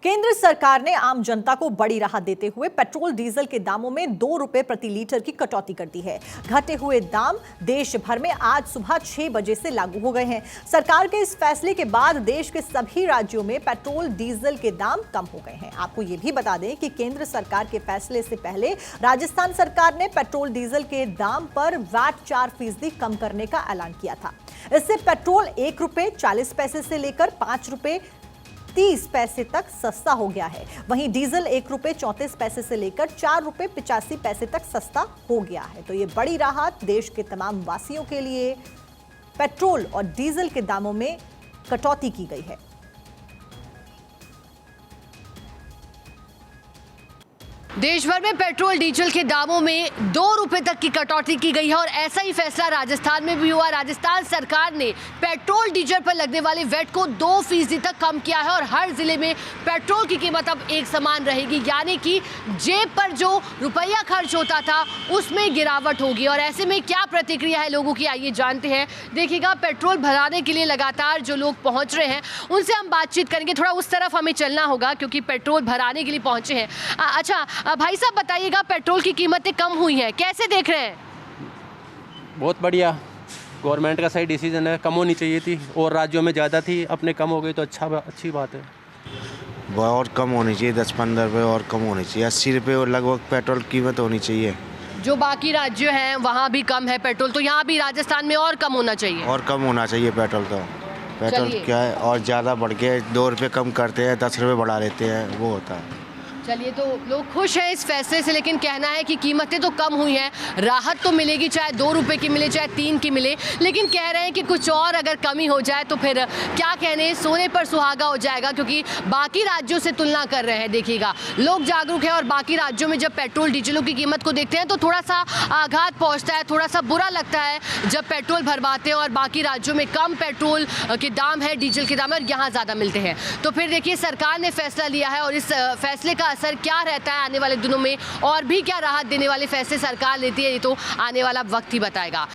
केंद्र सरकार ने आम जनता को बड़ी राहत देते हुए पेट्रोल डीजल के दामों में 2 रुपए प्रति लीटर की कटौती कर दी है। घटे हुए दाम देश भर में आज सुबह 6 बजे से लागू हो गए हैं। सरकार के इस फैसले के बाद देश के सभी राज्यों में पेट्रोल डीजल के दाम कम हो गए हैं। आपको ये भी बता दें कि केंद्र सरकार के फैसले से पहले राजस्थान सरकार ने पेट्रोल डीजल के दाम पर वैट 4% कम करने का ऐलान किया था। इससे पेट्रोल 1 रुपए 40 पैसे से लेकर 5 रुपए 30 पैसे तक सस्ता हो गया है। वहीं डीजल 1 रुपए 34 पैसे से लेकर 4 रुपए 85 पैसे तक सस्ता हो गया है। तो ये बड़ी राहत देश के तमाम वासियों के लिए पेट्रोल और डीजल के दामों में कटौती की गई है। देश भर में पेट्रोल डीजल के दामों में 2 रुपए तक की कटौती की गई है और ऐसा ही फैसला राजस्थान में भी हुआ। राजस्थान सरकार ने पेट्रोल डीजल पर लगने वाले वैट को 2% तक कम किया है और हर जिले में पेट्रोल की कीमत अब एक समान रहेगी, यानी कि जेब पर जो रुपया खर्च होता था उसमें गिरावट होगी। और ऐसे में क्या प्रतिक्रिया है लोगों की, आइए जानते हैं। देखिएगा, पेट्रोल भराने के लिए लगातार जो लोग पहुंच रहे हैं उनसे हम बातचीत करेंगे। थोड़ा उस तरफ हमें चलना होगा क्योंकि पेट्रोल भराने के लिए पहुंचे हैं। अच्छा भाई साहब, बताइएगा, पेट्रोल की कीमतें कम हुई हैं, कैसे देख रहे हैं? बहुत बढ़िया, गवर्नमेंट का सही डिसीजन है। कम होनी चाहिए थी और राज्यों में ज़्यादा थी, अपने कम हो गई तो अच्छी बात है। और कम होनी चाहिए, 10-15 रुपये और कम होनी चाहिए। 80 रुपये और लगभग पेट्रोल कीमत होनी चाहिए। जो बाकी राज्य हैं वहाँ भी कम है पेट्रोल, तो यहाँ भी राजस्थान में और कम होना चाहिए। और कम होना चाहिए पेट्रोल तो। पेट्रोल क्या है, और ज़्यादा बढ़ के 2 रुपये कम करते हैं, 10 रुपये बढ़ा लेते हैं, वो होता है। चलिए, तो लोग खुश हैं इस फैसले से, लेकिन कहना है कि कीमतें तो कम हुई हैं, राहत तो मिलेगी, चाहे 2 रुपए की मिले चाहे 3 की मिले, लेकिन कह रहे हैं कि कुछ और अगर कमी हो जाए तो फिर क्या कहने, सोने पर सुहागा हो जाएगा, क्योंकि बाकी राज्यों से तुलना कर रहे हैं। देखिएगा, लोग जागरूक हैं और बाकी राज्यों में जब पेट्रोल डीजलों की कीमत को देखते हैं तो थोड़ा सा आघात पहुँचता है, थोड़ा सा बुरा लगता है जब पेट्रोल भरवाते हैं और बाकी राज्यों में कम पेट्रोल के दाम है, डीजल के दाम है और यहाँ ज़्यादा मिलते हैं। तो फिर देखिए, सरकार ने फैसला लिया है और इस फैसले का असर क्या रहता है आने वाले दिनों में, और भी क्या राहत देने वाले फैसले सरकार लेती है, ये तो आने वाला वक्त ही बताएगा।